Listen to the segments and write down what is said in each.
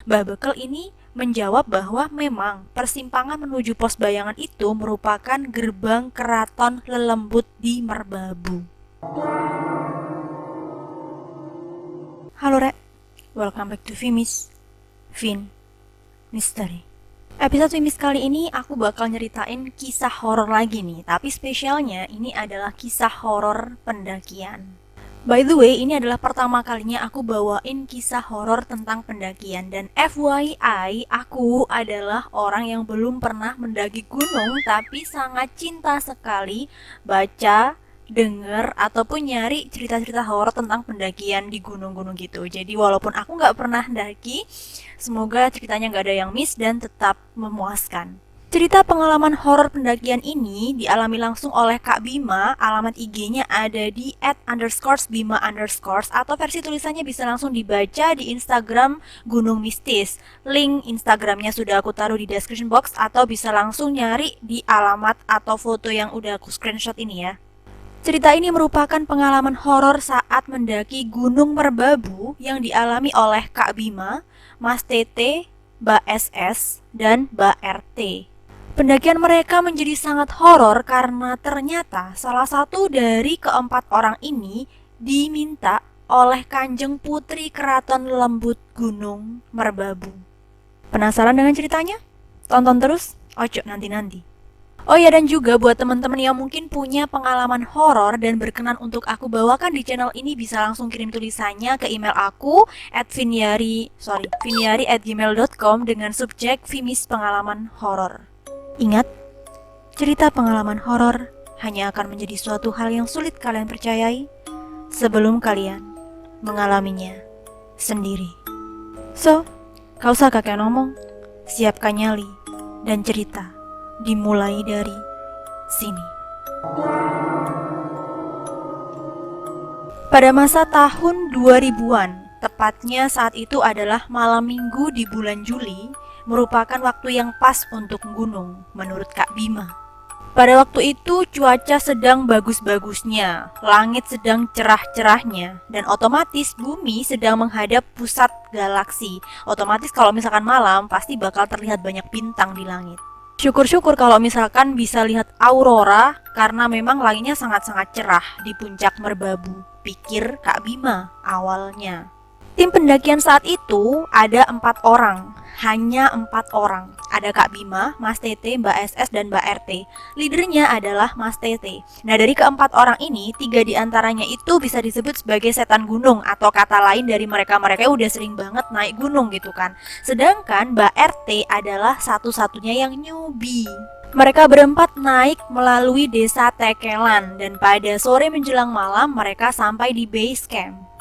Mbah Bekel ini menjawab bahwa memang persimpangan menuju Pos Bayangan itu merupakan gerbang keraton Lelembut di Merbabu. Halo Rek, welcome back to Vimis, Vin Mystery. Episode Vimis kali ini aku bakal nyeritain kisah horor lagi nih, tapi spesialnya ini adalah kisah horor pendakian. By the way, ini adalah pertama kalinya aku bawain kisah horor tentang pendakian. Dan FYI, aku adalah orang yang belum pernah mendaki gunung, tapi sangat cinta sekali baca, denger, ataupun nyari cerita-cerita horor tentang pendakian di gunung-gunung gitu. Jadi walaupun aku gak pernah daki, semoga ceritanya gak ada yang miss dan tetap memuaskan. Cerita pengalaman horor pendakian ini dialami langsung oleh Kak Bima. Alamat IG-nya ada di @_bima_ atau versi tulisannya bisa langsung dibaca di Instagram Gunung Mistis. Link Instagramnya sudah aku taruh di description box atau bisa langsung nyari di alamat atau foto yang udah aku screenshot ini ya. Cerita ini merupakan pengalaman horor saat mendaki Gunung Merbabu yang dialami oleh Kak Bima, Mas Tete, Mbak SS, dan Mbak RT. Pendakian mereka menjadi sangat horor karena ternyata salah satu dari keempat orang ini diminta oleh Kanjeng Putri Keraton Lembut Gunung Merbabu. Penasaran dengan ceritanya? Tonton terus, ojo nanti-nanti. Oh ya, dan juga buat teman-teman yang mungkin punya pengalaman horor dan berkenan untuk aku bawakan di channel ini, bisa langsung kirim tulisannya ke email aku @vinyari@gmail.com dengan subjek Vimis Pengalaman Horor. Ingat, cerita pengalaman horor hanya akan menjadi suatu hal yang sulit kalian percayai sebelum kalian mengalaminya sendiri. So, gak usah kakek ngomong, siapkan nyali dan cerita dimulai dari sini. Pada masa tahun 2000-an, tepatnya saat itu adalah malam minggu di bulan Juli, merupakan waktu yang pas untuk gunung, menurut Kak Bima. Pada waktu itu cuaca sedang bagus-bagusnya, langit sedang cerah-cerahnya, dan otomatis bumi sedang menghadap pusat galaksi. Otomatis kalau misalkan malam, pasti bakal terlihat banyak bintang di langit. Syukur-syukur kalau misalkan bisa lihat aurora, karena memang langitnya sangat-sangat cerah di puncak Merbabu, pikir Kak Bima awalnya. Tim pendakian saat itu ada 4 orang, hanya 4 orang. Ada Kak Bima, Mas Tete, Mbak SS, dan Mbak RT. Leadernya adalah Mas Tete. Nah, dari keempat orang ini, 3 diantaranya itu bisa disebut sebagai setan gunung, atau kata lain dari mereka-mereka yang udah sering banget naik gunung gitu kan. Sedangkan Mbak RT adalah satu-satunya yang newbie. Mereka berempat naik melalui desa Tekelan, dan pada sore menjelang malam mereka sampai di base camp.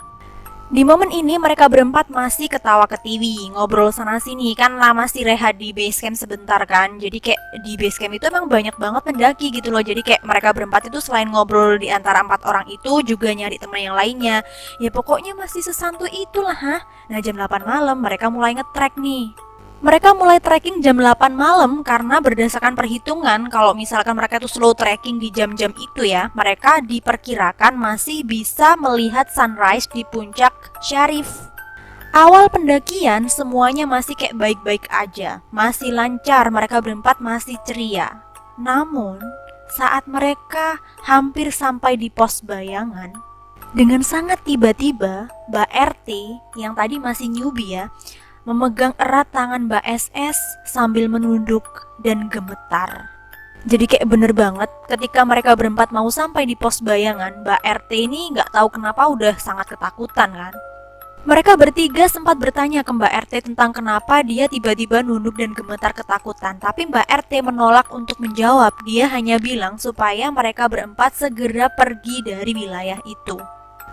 Di momen ini mereka berempat masih ketawa ketiwi, ngobrol sana sini, kan lama sih rehat di base camp sebentar kan. Jadi kayak di base camp itu emang banyak banget pendaki gitu loh. Jadi kayak mereka berempat itu selain ngobrol di antara 4 orang itu juga nyari teman yang lainnya. Ya pokoknya masih sesantuy itulah ha. Nah, jam 8 malam mereka mulai nge-trek nih. Mereka mulai trekking jam 8 malam karena berdasarkan perhitungan kalau misalkan mereka itu slow trekking di jam-jam itu ya, mereka diperkirakan masih bisa melihat sunrise di puncak Syarif. Awal pendakian semuanya masih kayak baik-baik aja, masih lancar, mereka berempat masih ceria. Namun, saat mereka hampir sampai di Pos Bayangan, dengan sangat tiba-tiba Mbak RT yang tadi masih newbie ya, memegang erat tangan Mbak SS sambil menunduk dan gemetar. Jadi kayak bener banget ketika mereka berempat mau sampai di Pos Bayangan, Mbak RT ini gak tahu kenapa udah sangat ketakutan kan. Mereka bertiga sempat bertanya ke Mbak RT tentang kenapa dia tiba-tiba nunduk dan gemetar ketakutan. Tapi Mbak RT menolak untuk menjawab. Dia hanya bilang supaya mereka berempat segera pergi dari wilayah itu.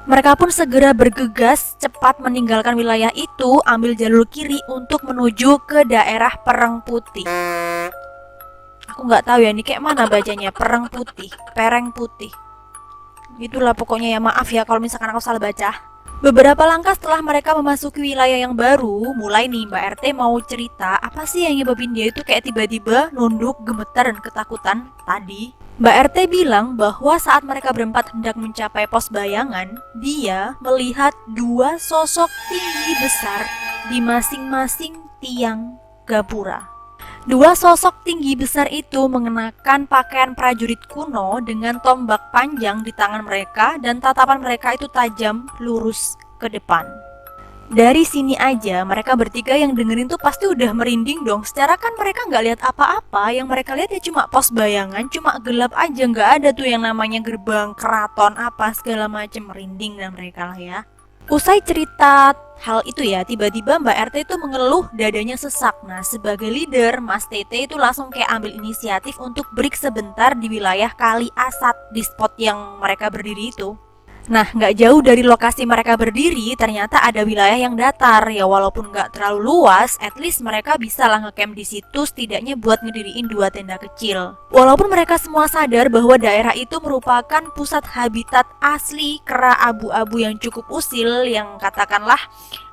Mereka pun segera bergegas cepat meninggalkan wilayah itu, ambil jalur kiri untuk menuju ke daerah Pereng Putih. Aku nggak tahu ya ini kayak mana bacanya, Pereng Putih, Pereng Putih. Itulah pokoknya ya, maaf ya kalau misalkan aku salah baca. Beberapa langkah setelah mereka memasuki wilayah yang baru, mulai nih Mbak RT mau cerita apa sih yang nyebabin dia itu kayak tiba-tiba nunduk, gemetar, dan ketakutan tadi. Mbak RT bilang bahwa saat mereka berempat hendak mencapai Pos Bayangan, dia melihat 2 sosok tinggi besar di masing-masing tiang gapura. Dua sosok tinggi besar itu mengenakan pakaian prajurit kuno dengan tombak panjang di tangan mereka dan tatapan mereka itu tajam lurus ke depan. Dari sini aja mereka bertiga yang dengerin tuh pasti udah merinding dong. Secara kan mereka nggak lihat apa-apa, yang mereka lihat ya cuma pos bayangan, cuma gelap aja, nggak ada tuh yang namanya gerbang keraton apa segala macem. Merinding dan mereka lah ya. Usai cerita hal itu ya, tiba-tiba Mbak RT itu mengeluh dadanya sesak. Nah, sebagai leader, Mas Tete itu langsung kayak ambil inisiatif untuk break sebentar di wilayah Kali Asat, di spot yang mereka berdiri itu. Nah, nggak jauh dari lokasi mereka berdiri, ternyata ada wilayah yang datar. Ya walaupun nggak terlalu luas, at least mereka bisa lah ngecamp di situ setidaknya buat ngediriin 2 tenda kecil. Walaupun mereka semua sadar bahwa daerah itu merupakan pusat habitat asli kera abu-abu yang cukup usil, yang katakanlah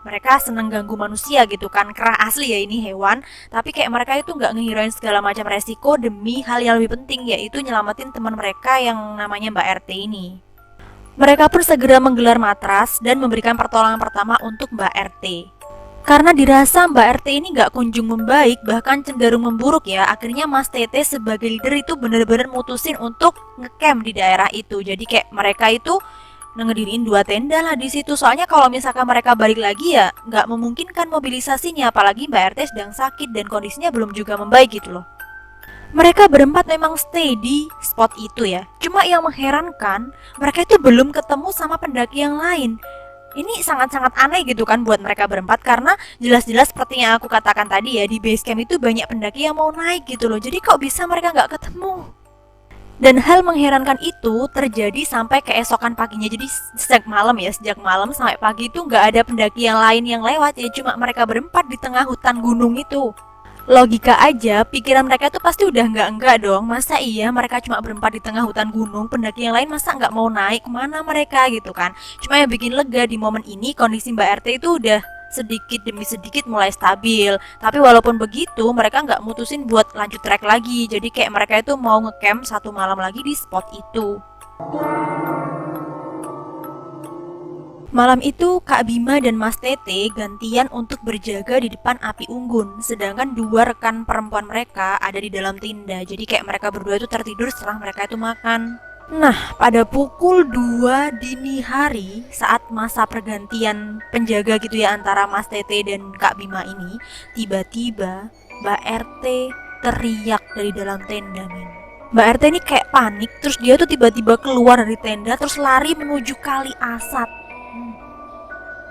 mereka seneng ganggu manusia gitu kan, kera asli ya ini hewan. Tapi kayak mereka itu nggak ngehirauin segala macam resiko demi hal yang lebih penting, yaitu nyelamatin teman mereka yang namanya Mbak RT ini. Mereka pun segera menggelar matras dan memberikan pertolongan pertama untuk Mbak RT. Karena dirasa Mbak RT ini nggak kunjung membaik, bahkan cenderung memburuk ya, akhirnya Mas Tete sebagai leader itu benar-benar mutusin untuk ngecamp di daerah itu. Jadi kayak mereka itu ngediriin 2 tenda lah di situ. Soalnya kalau misalkan mereka balik lagi ya nggak memungkinkan mobilisasinya, apalagi Mbak RT sedang sakit dan kondisinya belum juga membaik gitu loh. Mereka berempat memang stay di spot itu ya. Cuma yang mengherankan, mereka itu belum ketemu sama pendaki yang lain. Ini sangat-sangat aneh gitu kan buat mereka berempat, karena jelas-jelas seperti yang aku katakan tadi ya, di base camp itu banyak pendaki yang mau naik gitu loh. Jadi kok bisa mereka nggak ketemu? Dan hal mengherankan itu terjadi sampai keesokan paginya. Jadi sejak malam sampai pagi itu nggak ada pendaki yang lain yang lewat ya, cuma mereka berempat di tengah hutan gunung itu. Logika aja, pikiran mereka tuh pasti udah enggak dong. Masa iya mereka cuma berempat di tengah hutan gunung, pendaki yang lain masa nggak mau naik, kemana mereka gitu kan. Cuma yang bikin lega di momen ini, kondisi Mbak RT itu udah sedikit demi sedikit mulai stabil. Tapi walaupun begitu, mereka nggak mutusin buat lanjut trek lagi. Jadi kayak mereka itu mau ngecamp 1 malam lagi di spot itu. Malam itu Kak Bima dan Mas Tete gantian untuk berjaga di depan api unggun, sedangkan 2 rekan perempuan mereka ada di dalam tenda. Jadi kayak mereka berdua itu tertidur setelah mereka itu makan. Nah, pada pukul 2 dini hari saat masa pergantian penjaga gitu ya antara Mas Tete dan Kak Bima ini, tiba-tiba Mbak RT teriak dari dalam tenda, men. Mbak RT ini kayak panik, terus dia tuh tiba-tiba keluar dari tenda terus lari menuju Kali Asat.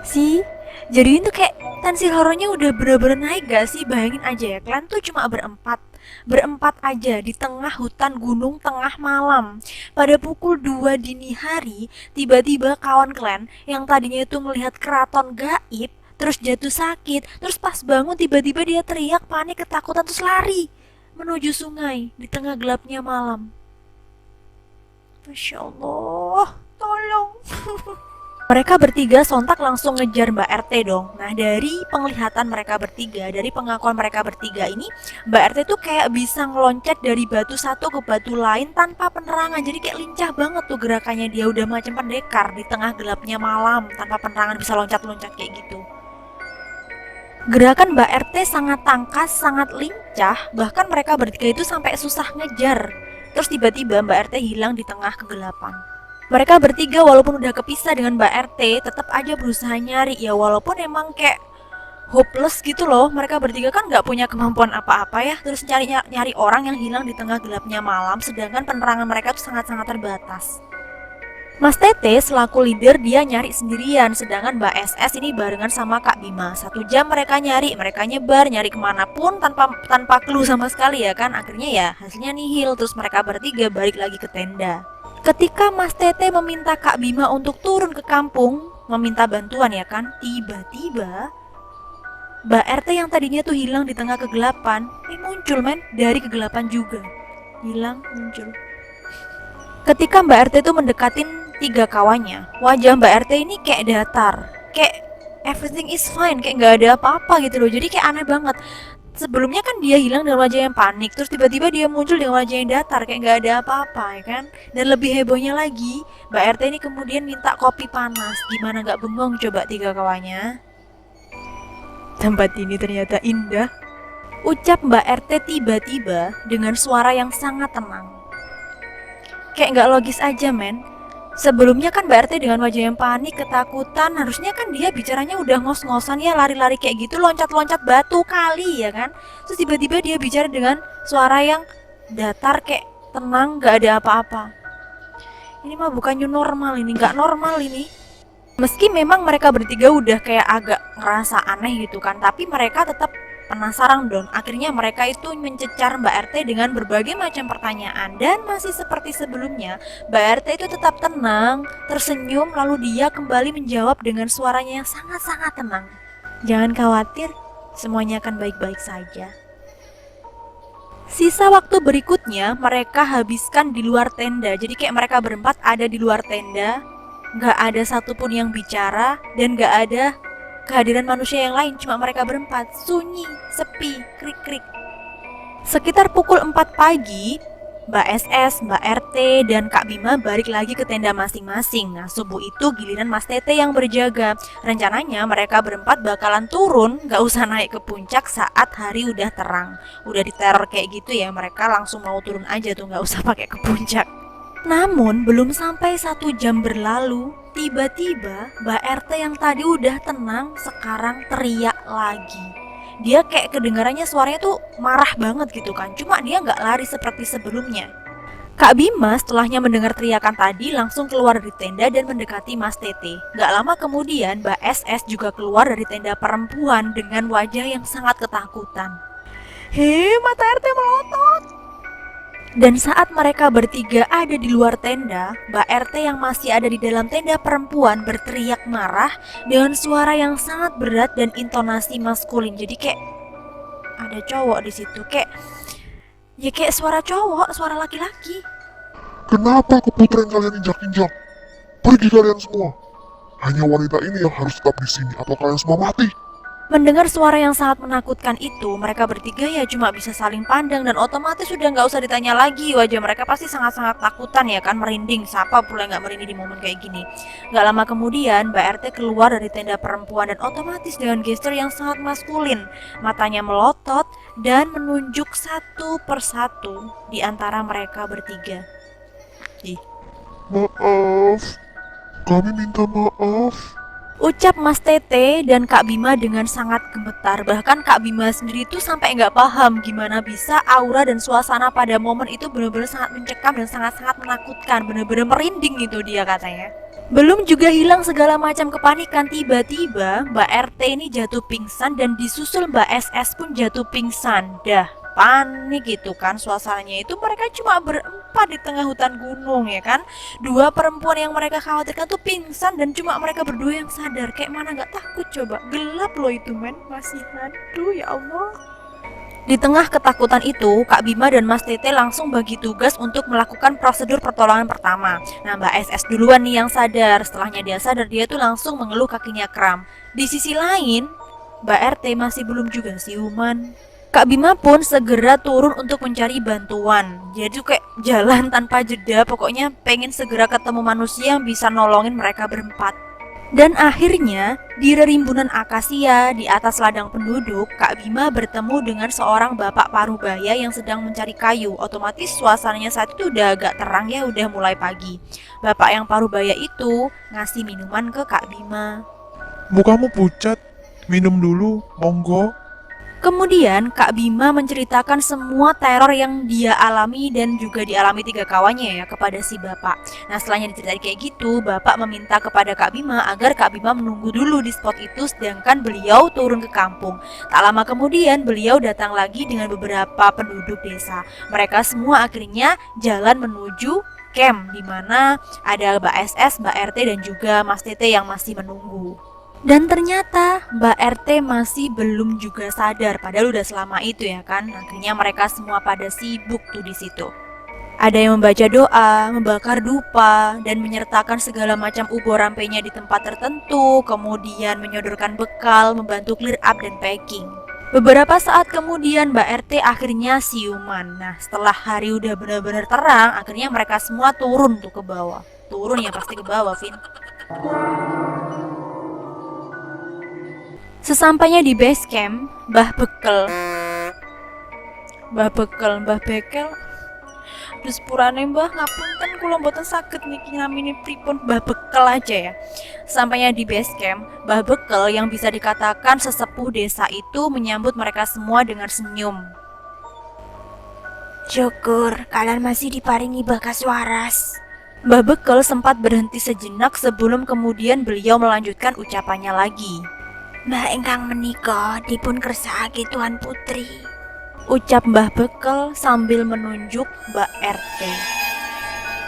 Sih, jadi itu kayak tensi horornya udah bener-bener naik gak sih? Bayangin aja ya, kalian tuh cuma berempat aja di tengah hutan gunung tengah malam. Pada pukul 2 dini hari, tiba-tiba kawan kalian yang tadinya itu melihat keraton gaib terus jatuh sakit, terus pas bangun tiba-tiba dia teriak panik ketakutan terus lari menuju sungai di tengah gelapnya malam. Masya Allah, tolong. Mereka bertiga sontak langsung ngejar Mbak RT dong. Nah, dari penglihatan mereka bertiga, dari pengakuan mereka bertiga ini, Mbak RT tuh kayak bisa ngeloncat dari batu satu ke batu lain tanpa penerangan. Jadi kayak lincah banget tuh gerakannya, dia udah macam pendekar di tengah gelapnya malam, tanpa penerangan bisa loncat-loncat kayak gitu. Gerakan Mbak RT sangat tangkas, sangat lincah, bahkan mereka bertiga itu sampai susah ngejar. Terus tiba-tiba Mbak RT hilang di tengah kegelapan. Mereka bertiga walaupun udah kepisah dengan Mbak RT, tetap aja berusaha nyari ya, walaupun emang kayak hopeless gitu loh. Mereka bertiga kan nggak punya kemampuan apa-apa ya, terus nyari orang yang hilang di tengah gelapnya malam, sedangkan penerangan mereka tuh sangat-sangat terbatas. Mas Tete selaku leader dia nyari sendirian, sedangkan Mbak SS ini barengan sama Kak Bima. 1 jam mereka nyari, mereka nyebar, nyari kemanapun tanpa clue sama sekali ya kan. Akhirnya ya hasilnya nihil, terus mereka bertiga balik lagi ke tenda. Ketika Mas Tete meminta Kak Bima untuk turun ke kampung, meminta bantuan ya kan, tiba-tiba Mbak RT yang tadinya tuh hilang di tengah kegelapan, muncul men, dari kegelapan juga. Hilang, muncul. Ketika Mbak RT tuh mendekatin 3 kawannya, wajah Mbak RT ini kayak datar, kayak everything is fine, kayak gak ada apa-apa gitu loh. Jadi kayak aneh banget. Sebelumnya kan dia hilang dengan wajah yang panik, terus tiba-tiba dia muncul dengan wajah yang datar, kayak gak ada apa-apa ya kan. Dan lebih hebohnya lagi, Mbak RT ini kemudian minta kopi panas. Gimana gak bengong coba 3 kawannya. Tempat ini ternyata indah, ucap Mbak RT tiba-tiba dengan suara yang sangat tenang. Kayak nggak logis aja, men. Sebelumnya kan Mbak RT dengan wajah yang panik, ketakutan, harusnya kan dia bicaranya udah ngos-ngosan ya, lari-lari kayak gitu, loncat-loncat batu kali ya kan. Terus tiba-tiba dia bicara dengan suara yang datar, kayak tenang, nggak ada apa-apa. Ini mah bukan new normal, ini nggak normal ini. Meski memang mereka bertiga udah kayak agak ngerasa aneh gitu kan, tapi mereka tetap penasaran dong. Akhirnya mereka itu mencecar Mbak RT dengan berbagai macam pertanyaan. Dan masih seperti sebelumnya, Mbak RT itu tetap tenang, tersenyum, lalu dia kembali menjawab dengan suaranya yang sangat-sangat tenang. Jangan khawatir, semuanya akan baik-baik saja. Sisa waktu berikutnya mereka habiskan di luar tenda. Jadi kayak mereka berempat ada di luar tenda, gak ada satupun yang bicara dan gak ada kehadiran manusia yang lain, cuma mereka berempat, sunyi, sepi, krik-krik. Sekitar pukul 4 pagi, Mbak SS, Mbak RT, dan Kak Bima balik lagi ke tenda masing-masing. Nah, subuh itu giliran Mas Tete yang berjaga. Rencananya mereka berempat bakalan turun, gak usah naik ke puncak saat hari udah terang. Udah diteror kayak gitu ya, mereka langsung mau turun aja tuh, gak usah pakai ke puncak. Namun belum sampai 1 jam berlalu, tiba-tiba Mbak RT yang tadi udah tenang sekarang teriak lagi. Dia kayak kedengarannya suaranya tuh marah banget gitu kan, cuma dia gak lari seperti sebelumnya. Kak Bima setelahnya mendengar teriakan tadi langsung keluar dari tenda dan mendekati Mas Tete. Gak lama kemudian Mbak SS juga keluar dari tenda perempuan dengan wajah yang sangat ketakutan. Hei, mata RT melotot! Dan saat mereka bertiga ada di luar tenda, Mbak RT yang masih ada di dalam tenda perempuan berteriak marah dengan suara yang sangat berat dan intonasi maskulin. Jadi kayak ada cowok di situ, kayak suara cowok, suara laki-laki. Kenapa keputren kalian injak-injak? Pergi kalian semua. Hanya wanita ini yang harus tetap di sini atau kalian semua mati. Mendengar suara yang sangat menakutkan itu, mereka bertiga ya cuma bisa saling pandang dan otomatis sudah nggak usah ditanya lagi. Wajah mereka pasti sangat-sangat takutan ya kan, merinding. Siapa pula nggak merinding di momen kayak gini. Nggak lama kemudian, Mbak RT keluar dari tenda perempuan dan otomatis dengan gestur yang sangat maskulin. Matanya melotot dan menunjuk satu persatu di antara mereka bertiga. Maaf, kami minta maaf. Ucap Mas Tete dan Kak Bima dengan sangat gemetar. Bahkan Kak Bima sendiri tuh sampai nggak paham gimana bisa aura dan suasana pada momen itu benar-benar sangat mencekam dan sangat-sangat menakutkan. Benar-benar merinding gitu dia katanya. Belum juga hilang segala macam kepanikan, tiba-tiba Mbak RT ini jatuh pingsan dan disusul Mbak SS pun jatuh pingsan. Dah panik gitu kan suasananya itu, mereka cuma berempat di tengah hutan gunung ya kan. Dua perempuan yang mereka khawatirkan tuh pingsan dan cuma mereka berdua yang sadar. Kayak mana gak takut coba, gelap loh itu men, masih aduh ya Allah. Di tengah ketakutan itu, Kak Bima dan Mas Tete langsung bagi tugas untuk melakukan prosedur pertolongan pertama. Nah, Mbak SS duluan nih yang sadar. Setelahnya dia sadar, dia tuh langsung mengeluh kakinya kram. Di sisi lain, Mbak RT masih belum juga siuman. Kak Bima pun segera turun untuk mencari bantuan. Jadi tuh kayak jalan tanpa jeda, pokoknya pengen segera ketemu manusia yang bisa nolongin mereka berempat. Dan akhirnya, di rerimbunan akasia di atas ladang penduduk, Kak Bima bertemu dengan seorang bapak parubaya yang sedang mencari kayu. Otomatis suasananya saat itu udah agak terang ya, udah mulai pagi. Bapak yang parubaya itu ngasih minuman ke Kak Bima. Mukamu pucat, minum dulu, monggo. Kemudian Kak Bima menceritakan semua teror yang dia alami dan juga dialami 3 kawannya ya kepada si bapak. Nah, setelahnya diceritain kayak gitu, bapak meminta kepada Kak Bima agar Kak Bima menunggu dulu di spot itu sedangkan beliau turun ke kampung. Tak lama kemudian beliau datang lagi dengan beberapa penduduk desa. Mereka semua akhirnya jalan menuju camp di mana ada Mbak SS, Mbak RT dan juga Mas Tete yang masih menunggu. Dan ternyata Mbak RT masih belum juga sadar, padahal udah selama itu ya kan. Akhirnya mereka semua pada sibuk tuh di situ. Ada yang membaca doa, membakar dupa, dan menyertakan segala macam ubor rampenya di tempat tertentu, kemudian menyodorkan bekal, membantu clear up dan packing. Beberapa saat kemudian Mbak RT akhirnya siuman. Nah, setelah hari udah benar-benar terang, akhirnya mereka semua turun tuh ke bawah. Turun ya pasti ke bawah, Vin. Sesampainya di base camp, Mbah Bekel, dus purane Mbah ngapunten kula mboten saged niki namine pripun Mbah Bekel aja ya. Sampainya di base camp, Mbah Bekel yang bisa dikatakan sesepuh desa itu menyambut mereka semua dengan senyum. Syukur kalian masih diparingi bakas waras. Mbah Bekel sempat berhenti sejenak sebelum kemudian beliau melanjutkan ucapannya lagi. Mbah ingkang menika dipun kersakake Tuan Putri. Ucap Mbah Bekel sambil menunjuk Mbak RT.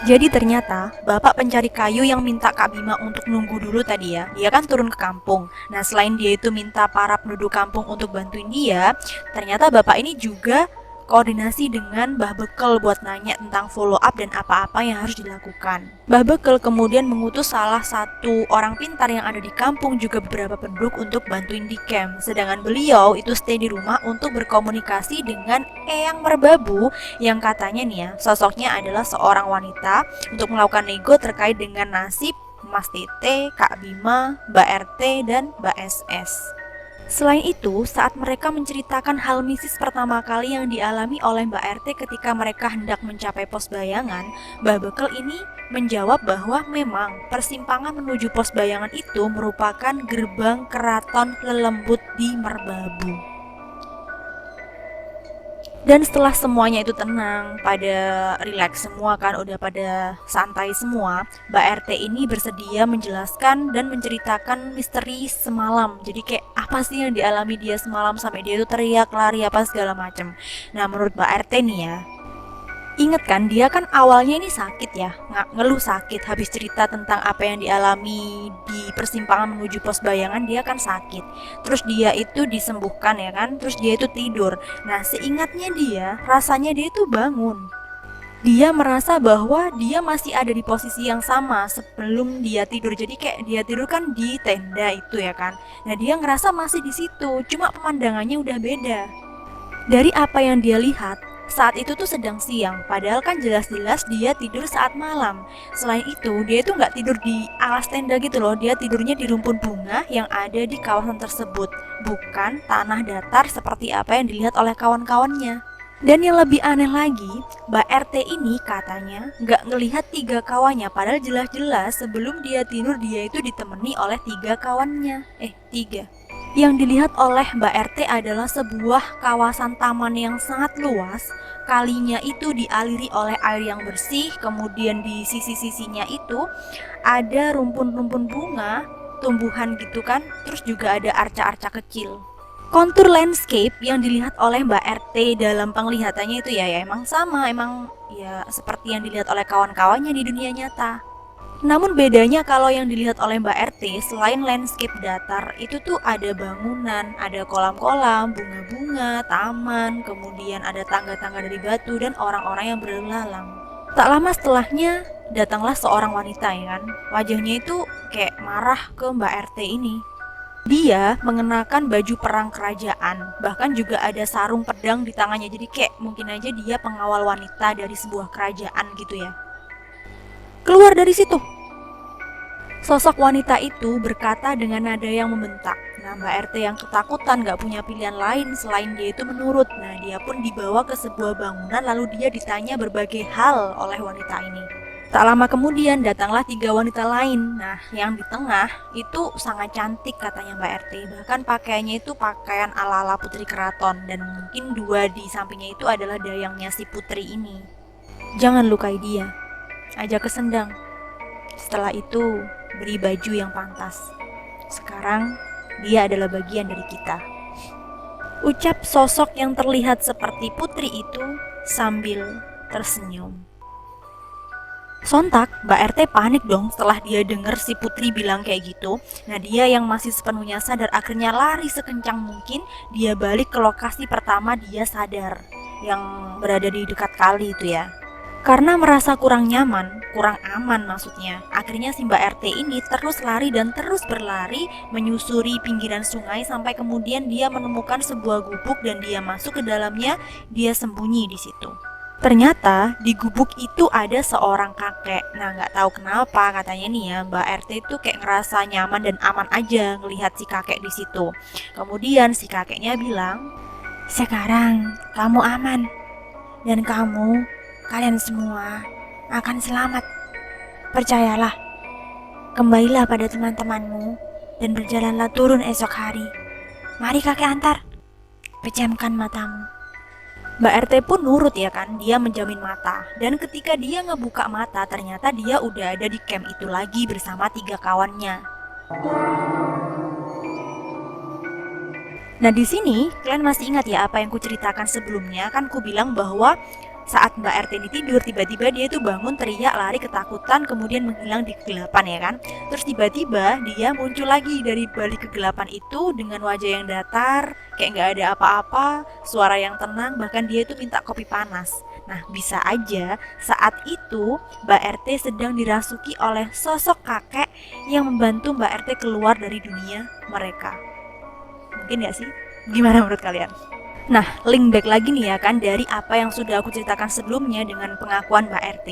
Jadi ternyata bapak pencari kayu yang minta Kak Bima untuk nunggu dulu tadi ya, dia kan turun ke kampung. Nah selain dia itu minta para penduduk kampung untuk bantuin dia, ternyata bapak ini juga koordinasi dengan Mbah Bekel buat nanya tentang follow up dan apa-apa yang harus dilakukan. Mbah Bekel kemudian mengutus salah satu orang pintar yang ada di kampung juga beberapa penduduk untuk bantuin di camp. Sedangkan beliau itu stay di rumah untuk berkomunikasi dengan Eyang Merbabu yang katanya nih ya, sosoknya adalah seorang wanita untuk melakukan nego terkait dengan nasib Mas Tete, Kak Bima, Mbak RT, dan Mbak SS. Selain itu, saat mereka menceritakan hal mistis pertama kali yang dialami oleh Mbak RT ketika mereka hendak mencapai pos bayangan, Mbah Bekel ini menjawab bahwa memang persimpangan menuju pos bayangan itu merupakan gerbang keraton Lelembut di Merbabu. Dan setelah semuanya itu tenang, pada rileks semua kan, udah pada santai semua, Mbak RT ini bersedia menjelaskan dan menceritakan misteri semalam. Jadi kayak apa sih yang dialami dia semalam sampai dia itu teriak, lari, apa segala macam. Nah menurut Mbak RT nih ya, ingat kan dia kan awalnya ini sakit ya, ngeluh sakit. Habis cerita tentang apa yang dialami di persimpangan menuju pos bayangan, dia kan sakit. Terus dia itu disembuhkan ya kan, terus dia itu tidur. Nah seingatnya dia, rasanya dia itu bangun. Dia merasa bahwa dia masih ada di posisi yang sama sebelum dia tidur. Jadi kayak dia tidur kan di tenda itu ya kan. Nah dia ngerasa masih di situ, cuma pemandangannya udah beda. Dari apa yang dia lihat, saat itu tuh sedang siang, padahal kan jelas-jelas dia tidur saat malam. Selain itu, dia tuh nggak tidur di alas tenda gitu loh, dia tidurnya di rumpun bunga yang ada di kawasan tersebut, bukan tanah datar seperti apa yang dilihat oleh kawan-kawannya. Dan yang lebih aneh lagi, Mbak RT ini katanya nggak ngelihat 3 kawannya, padahal jelas-jelas sebelum dia tidur dia itu ditemani oleh 3 kawannya. 3. Yang dilihat oleh Mbak RT adalah sebuah kawasan taman yang sangat luas. Kalinya itu dialiri oleh air yang bersih, kemudian di sisi-sisinya itu ada rumpun-rumpun bunga, tumbuhan gitu kan, terus juga ada arca-arca kecil. Kontur landscape yang dilihat oleh Mbak RT dalam penglihatannya itu ya emang sama, emang ya seperti yang dilihat oleh kawan-kawannya di dunia nyata. Namun bedanya kalau yang dilihat oleh Mbak RT, selain landscape datar, itu tuh ada bangunan, ada kolam-kolam, bunga-bunga, taman, kemudian ada tangga-tangga dari batu dan orang-orang yang berlalu lalang. Tak lama setelahnya, datanglah seorang wanita ya kan. Wajahnya itu kayak marah ke Mbak RT ini. Dia mengenakan baju perang kerajaan, bahkan juga ada sarung pedang di tangannya. Jadi kayak mungkin aja dia pengawal wanita dari sebuah kerajaan gitu ya. Keluar dari situ. Sosok wanita itu berkata dengan nada yang membentak. Nah Mbak RT yang ketakutan gak punya pilihan lain selain dia itu menurut. Nah dia pun dibawa ke sebuah bangunan lalu dia ditanya berbagai hal oleh wanita ini. Tak lama kemudian datanglah 3 wanita lain. Nah yang di tengah itu sangat cantik katanya Mbak RT. Bahkan pakaiannya itu pakaian ala-ala putri keraton. Dan mungkin 2 di sampingnya itu adalah dayangnya si putri ini. Jangan lukai dia, ajak ke sendang. Setelah itu beri baju yang pantas. Sekarang dia adalah bagian dari kita. Ucap sosok yang terlihat seperti putri itu sambil tersenyum. Sontak Mbak RT panik dong setelah dia dengar si putri bilang kayak gitu. Nah dia yang masih sepenuhnya sadar akhirnya lari sekencang mungkin. Dia balik ke lokasi pertama dia sadar, yang berada di dekat kali itu ya. Karena merasa kurang nyaman, kurang aman maksudnya, akhirnya si Mbak RT ini terus lari dan terus berlari menyusuri pinggiran sungai sampai kemudian dia menemukan sebuah gubuk dan dia masuk ke dalamnya, dia sembunyi di situ. Ternyata di gubuk itu ada seorang kakek. Nah, nggak tahu kenapa katanya nih ya, Mbak RT itu kayak ngerasa nyaman dan aman aja ngelihat si kakek di situ. Kemudian si kakeknya bilang, Sekarang kamu aman. Dan kalian semua akan selamat. Percayalah, kembalilah pada teman-temanmu dan berjalanlah turun esok hari. Mari kakek antar. Pejamkan matamu. Mbak RT pun nurut ya kan, dia menjamin mata. Dan ketika dia ngebuka mata, ternyata dia udah ada di camp itu lagi bersama 3 kawannya. Nah, di sini kalian masih ingat ya apa yang kuceritakan sebelumnya? Kan ku bilang bahwa saat Mbak RT ini tidur, tiba-tiba dia itu bangun teriak lari ketakutan kemudian menghilang di kegelapan ya kan. Terus tiba-tiba dia muncul lagi dari balik kegelapan itu dengan wajah yang datar, kayak nggak ada apa-apa, suara yang tenang, bahkan dia itu minta kopi panas. Nah, bisa aja saat itu Mbak RT sedang dirasuki oleh sosok kakek yang membantu Mbak RT keluar dari dunia mereka. Mungkin gak sih? Gimana menurut kalian? Nah, link back lagi nih ya kan dari apa yang sudah aku ceritakan sebelumnya dengan pengakuan Mbak RT.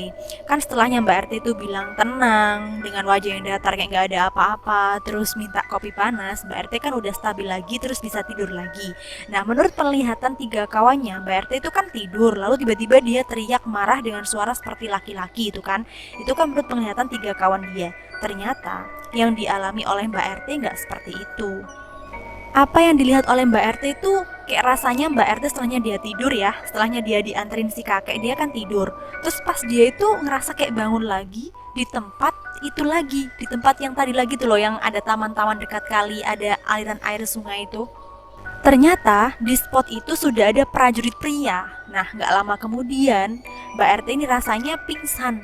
Kan setelahnya Mbak RT itu bilang tenang, dengan wajah yang datar kayak nggak ada apa-apa, terus minta kopi panas, Mbak RT kan udah stabil lagi, terus bisa tidur lagi. Nah, menurut penglihatan 3 kawannya, Mbak RT itu kan tidur, lalu tiba-tiba dia teriak marah dengan suara seperti laki-laki itu kan. Itu kan menurut penglihatan 3 kawan dia. Ternyata yang dialami oleh Mbak RT nggak seperti itu. Apa yang dilihat oleh Mbak RT itu kayak rasanya Mbak RT setelahnya dia tidur ya, setelahnya dia dianterin si kakek, dia kan tidur. Terus pas dia itu ngerasa kayak bangun lagi di tempat itu lagi, di tempat yang tadi lagi tuh loh, yang ada taman-taman dekat kali, ada aliran air sungai itu. Ternyata di spot itu sudah ada prajurit pria. Nah, gak lama kemudian Mbak RT ini rasanya pingsan.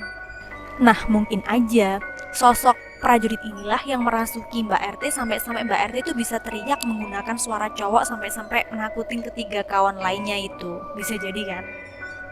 Nah, mungkin aja sosok prajurit inilah yang merasuki Mbak RT sampai-sampai Mbak RT itu bisa teriak menggunakan suara cowok sampai-sampai menakutin ketiga kawan lainnya itu. Bisa jadi kan?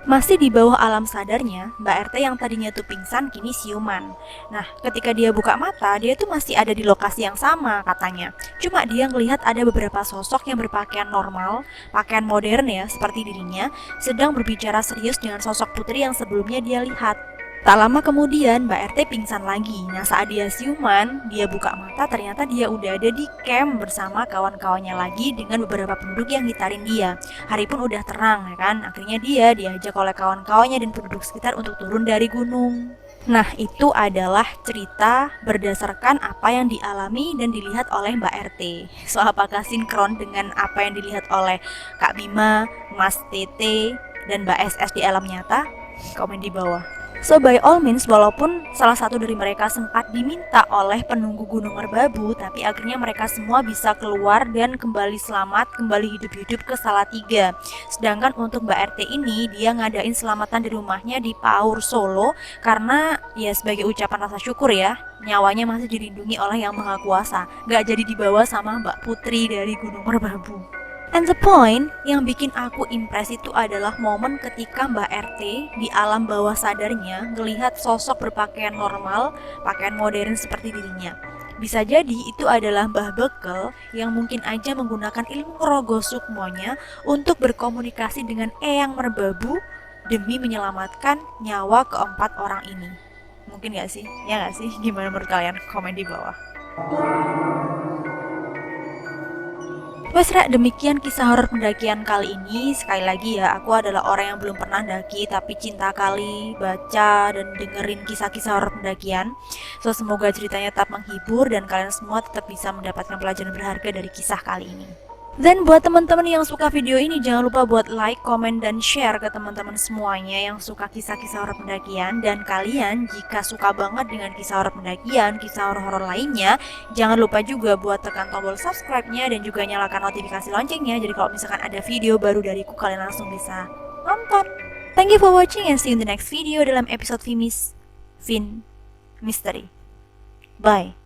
Masih di bawah alam sadarnya, Mbak RT yang tadinya tuh pingsan kini siuman. Nah, ketika dia buka mata, dia tuh masih ada di lokasi yang sama katanya. Cuma dia ngelihat ada beberapa sosok yang berpakaian normal, pakaian modern ya, seperti dirinya, sedang berbicara serius dengan sosok putri yang sebelumnya dia lihat. Tak lama kemudian Mbak RT pingsan lagi. Nah, saat dia siuman, dia buka mata, ternyata dia udah ada di camp bersama kawan-kawannya lagi dengan beberapa penduduk yang ngitarin dia. Hari pun udah terang ya kan. Akhirnya dia diajak oleh kawan-kawannya dan penduduk sekitar untuk turun dari gunung. Nah, itu adalah cerita berdasarkan apa yang dialami dan dilihat oleh Mbak RT. So, apakah sinkron dengan apa yang dilihat oleh Kak Bima, Mas TT, dan Mbak SS di alam nyata? Komen di bawah. So by all means, walaupun salah satu dari mereka sempat diminta oleh penunggu Gunung Merbabu, tapi akhirnya mereka semua bisa keluar dan kembali selamat, kembali hidup-hidup ke Salatiga. Sedangkan untuk Mbak RT ini, dia ngadain selamatan di rumahnya di Paur Solo, karena ya sebagai ucapan rasa syukur ya, nyawanya masih dilindungi oleh Yang Maha Kuasa, gak jadi dibawa sama Mbak Putri dari Gunung Merbabu. And the point yang bikin aku impress itu adalah momen ketika Mbak RT di alam bawah sadarnya ngelihat sosok berpakaian normal, pakaian modern seperti dirinya. Bisa jadi itu adalah Mbah Bekel yang mungkin aja menggunakan ilmu Rogo Sukmonya untuk berkomunikasi dengan Eyang Merbabu demi menyelamatkan nyawa keempat orang ini. Mungkin gak sih? Ya gak sih? Gimana menurut kalian? Komen di bawah. Wes Rek, demikian kisah horor pendakian kali ini. Sekali lagi ya, aku adalah orang yang belum pernah daki tapi cinta kali baca dan dengerin kisah-kisah horor pendakian. So, semoga ceritanya tetap menghibur dan kalian semua tetap bisa mendapatkan pelajaran berharga dari kisah kali ini. Dan buat teman-teman yang suka video ini, jangan lupa buat like, komen, dan share ke teman-teman semuanya yang suka kisah-kisah horor pendakian. Dan kalian jika suka banget dengan kisah horor pendakian, kisah horor-horor lainnya, jangan lupa juga buat tekan tombol subscribe-nya dan juga nyalakan notifikasi loncengnya. Jadi kalau misalkan ada video baru dariku, kalian langsung bisa nonton. Thank you for watching and see you in the next video dalam episode Fin Mystery. Bye.